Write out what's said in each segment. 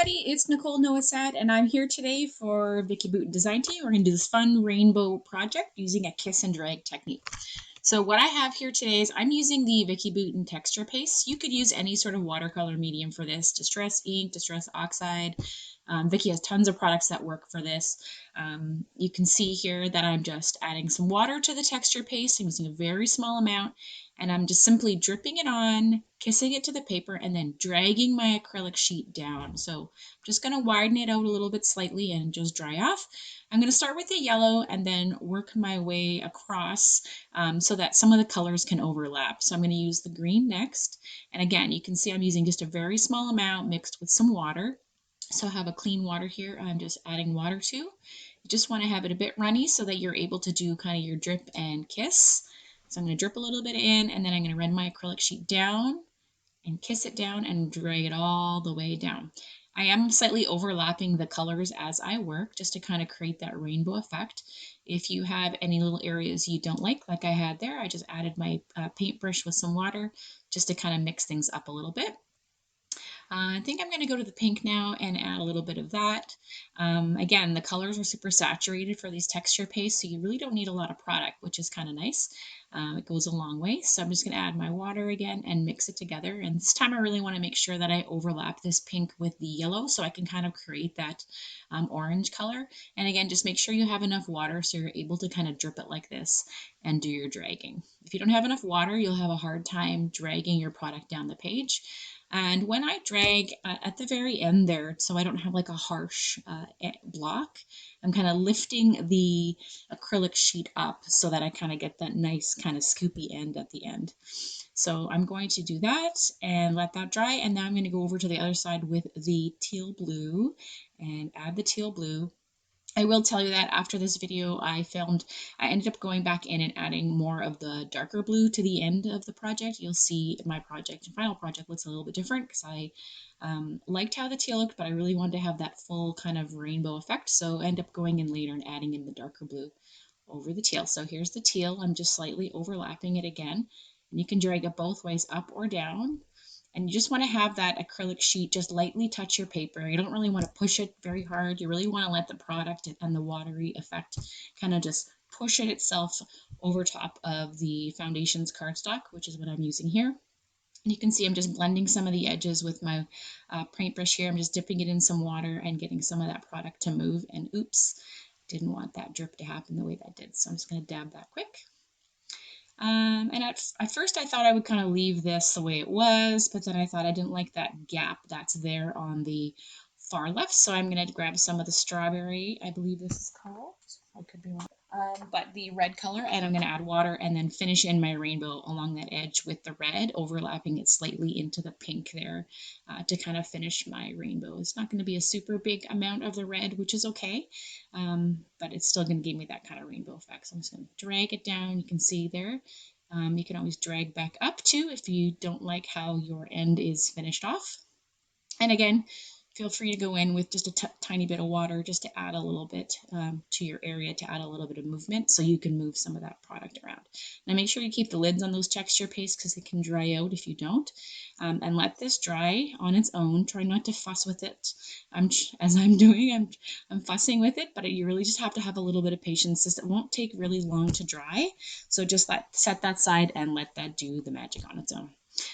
everybody, it's Nicole Noasad, and I'm here today for Vicky Booten Design Team. We're going to do this fun rainbow project using a kiss and drag technique. So what I have here today is I'm using the Vicky Booten texture paste. You could use any sort of watercolor medium for this, Distress ink, Distress oxide. Vicky has tons of products that work for this. You can see here that I'm just adding some water to the texture paste. I'm using a very small amount, and I'm just simply dripping it on, kissing it to the paper, and then dragging my acrylic sheet down. So I'm just going to widen it out a little bit slightly and just dry off. I'm going to start with the yellow and then work my way across so that some of the colors can overlap. So I'm going to use the green next. And again, you can see I'm using just a very small amount mixed with some water. So I have a clean water here I'm just adding water to. You just want to have it a bit runny so that you're able to do kind of your drip and kiss. So I'm going to drip a little bit in, and then I'm going to run my acrylic sheet down and kiss it down and drag it all the way down. I am slightly overlapping the colors as I work just to kind of create that rainbow effect. If you have any little areas you don't like I had there, I just added my paintbrush with some water just to kind of mix things up a little bit. I think I'm going to go to the pink now and add a little bit of that. Again, the colors are super saturated for these texture pastes, so you really don't need a lot of product, which is kind of nice. It goes a long way. So I'm just going to add my water again and mix it together. And this time I really want to make sure that I overlap this pink with the yellow so I can kind of create that orange color. And again, just make sure you have enough water so you're able to kind of drip it like this and do your dragging. If you don't have enough water, you'll have a hard time dragging your product down the page. And when I drag at the very end there, so I don't have like a harsh block, I'm kind of lifting the acrylic sheet up so that I kind of get that nice kind of scoopy end at the end. So I'm going to do that and let that dry. And now I'm going to go over to the other side with the teal blue and add the teal blue. I will tell you that after this video I ended up going back in and adding more of the darker blue to the end of the project. You'll see my final project looks a little bit different because I liked how the teal looked, but I really wanted to have that full kind of rainbow effect. So I end up going in later and adding in the darker blue over the teal. So here's the teal. I'm just slightly overlapping it again. And you can drag it both ways up or down. And you just want to have that acrylic sheet just lightly touch your paper. You don't really want to push it very hard. You really want to let the product and the watery effect kind of just push it itself over top of the foundation's cardstock, which is what I'm using here. And you can see I'm just blending some of the edges with my paintbrush here. I'm just dipping it in some water and getting some of that product to move. And oops, didn't want that drip to happen the way that did. So I'm just going to dab that quick. And at first I thought I would kind of leave this the way it was, but then I thought I didn't like that gap that's there on the far left. So I'm going to grab some of the strawberry, I believe this is called. I could be wrong. But the red color, and I'm going to add water and then finish in my rainbow along that edge with the red, overlapping it slightly into the pink there to kind of finish my rainbow. It's not going to be a super big amount of the red, which is okay, but it's still going to give me that kind of rainbow effect. So I'm just going to drag it down. You can see there. You can always drag back up too if you don't like how your end is finished off. And again, feel free to go in with just a tiny bit of water just to add a little bit to your area, to add a little bit of movement so you can move some of that product around. Now make sure you keep the lids on those texture pastes because they can dry out if you don't. And let this dry on its own. Try not to fuss with it. As I'm doing, I'm fussing with it, but you really just have to have a little bit of patience. It won't take really long to dry. So just set that aside and let that do the magic on its own.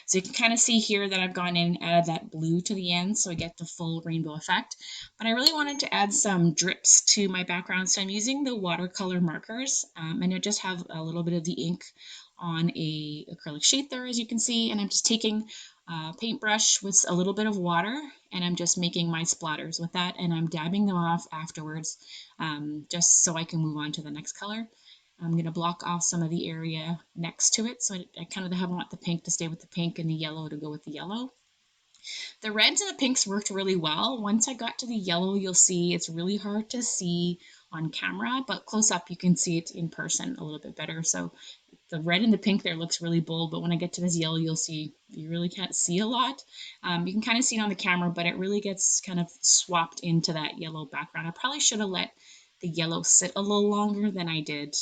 So you can kind of see here that I've gone in and added that blue to the end so I get the full rainbow effect. But I really wanted to add some drips to my background, so I'm using the watercolor markers. And I just have a little bit of the ink on a acrylic sheet there, as you can see, and I'm just taking a paintbrush with a little bit of water and I'm just making my splatters with that, and I'm dabbing them off afterwards just so I can move on to the next color. I'm going to block off some of the area next to it, so I kind of want the pink to stay with the pink and the yellow to go with the yellow. The reds and the pinks worked really well. Once I got to the yellow, you'll see it's really hard to see on camera, but close up you can see it in person a little bit better. So the red and the pink there looks really bold, but when I get to this yellow, you'll see you really can't see a lot. You can kind of see it on the camera, but it really gets kind of swapped into that yellow background. I probably should have let the yellow sit a little longer than I did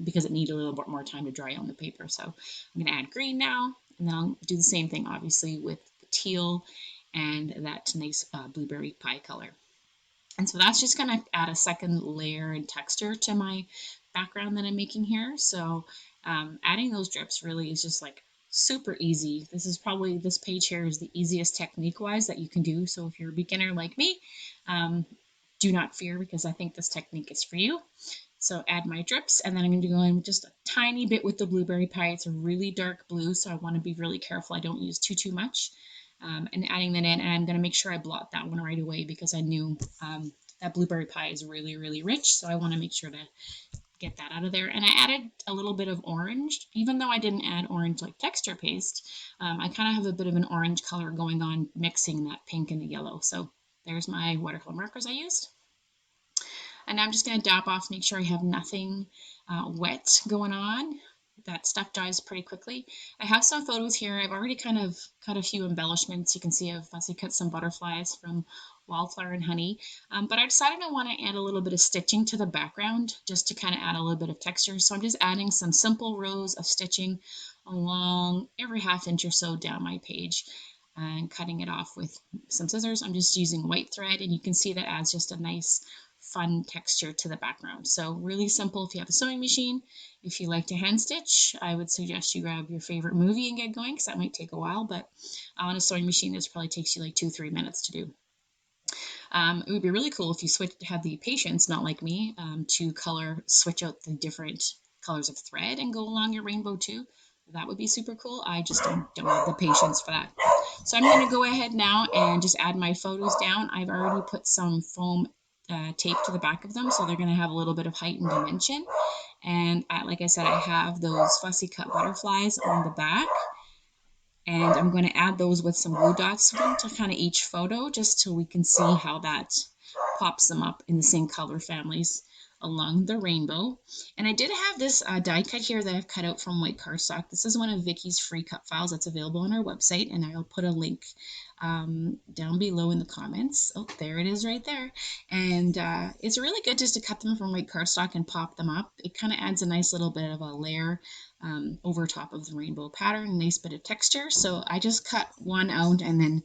because it needed a little bit more time to dry on the paper. So I'm going to add green now, and then I'll do the same thing obviously with the teal and that nice blueberry pie color. And so that's just going to add a second layer and texture to my background that I'm making here. So adding those drips really is just like super easy. This page here is the easiest technique wise that you can do. So if you're a beginner like me, do not fear, because I think this technique is for you. So add my drips, and then I'm going to go in just a tiny bit with the blueberry pie. It's a really dark blue, so I want to be really careful I don't use too much. And adding that in, and I'm going to make sure I blot that one right away, because I knew that blueberry pie is really, really rich, so I want to make sure to get that out of there. And I added a little bit of orange, even though I didn't add orange like texture paste. I kind of have a bit of an orange color going on, mixing that pink and the yellow. So there's my watercolor markers I used. And now I'm just going to dab off, make sure I have nothing wet going on. That stuff dries pretty quickly. I have some photos here. I've already kind of cut a few embellishments. You can see I've fussy cut some butterflies from Wildflower and Honey. But I decided I want to add a little bit of stitching to the background, just to kind of add a little bit of texture. So I'm just adding some simple rows of stitching along every ½ inch or so down my page, and cutting it off with some scissors. I'm just using white thread, and you can see that adds just a nice fun texture to the background. So really simple if you have a sewing machine. If you like to hand stitch, I would suggest you grab your favorite movie and get going, because that might take a while, but on a sewing machine this probably takes you like 2-3 minutes to do. It would be really cool if you had the patience, not like me, to switch out the different colors of thread and go along your rainbow too. That would be super cool. I just don't have the patience for that. So I'm going to go ahead now and just add my photos down. I've already put some foam tape to the back of them, so they're going to have a little bit of height and dimension. And like I said, I have those fussy cut butterflies on the back, and I'm going to add those with some glue dots to them to kind of each photo, just so we can see how that pops them up in the same color families along the rainbow. And I did have this die cut here that I've cut out from white cardstock. This is one of Vicky's free cut files that's available on our website, and I'll put a link down below in the comments. Oh, there it is right there. And it's really good just to cut them from white cardstock and pop them up. It kind of adds a nice little bit of a layer over top of the rainbow pattern, a nice bit of texture. So I just cut one out and then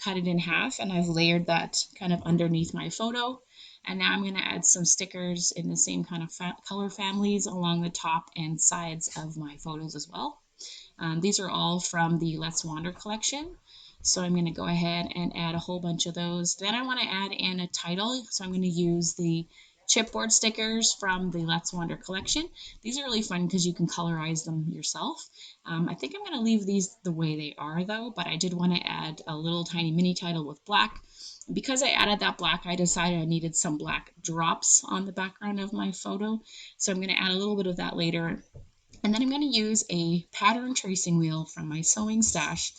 cut it in half, and I've layered that kind of underneath my photo. And now I'm going to add some stickers in the same kind of color families along the top and sides of my photos as well. These are all from the Let's Wander collection. So I'm going to go ahead and add a whole bunch of those. Then I want to add in a title. So I'm going to use the chipboard stickers from the Let's Wander collection. These are really fun because you can colorize them yourself. I think I'm going to leave these the way they are though, but I did want to add a little tiny mini title with black. Because I added that black, I decided I needed some black drops on the background of my photo. So I'm going to add a little bit of that later. And then I'm going to use a pattern tracing wheel from my sewing stash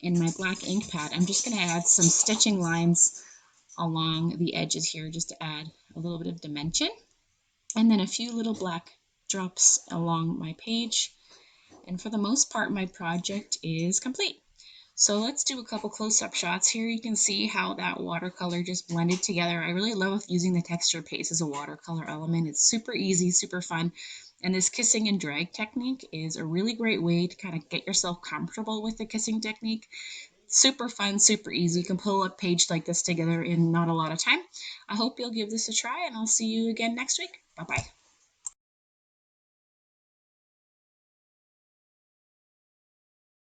in my black ink pad. I'm just going to add some stitching lines along the edges here, just to add a little bit of dimension. And then a few little black drops along my page. And for the most part, my project is complete. So let's do a couple close-up shots here. You can see how that watercolor just blended together. I really love using the texture paste as a watercolor element. It's super easy, super fun. And this kissing and drag technique is a really great way to kind of get yourself comfortable with the kissing technique. Super fun, super easy. You can pull a page like this together in not a lot of time. I hope you'll give this a try, and I'll see you again next week. Bye-bye.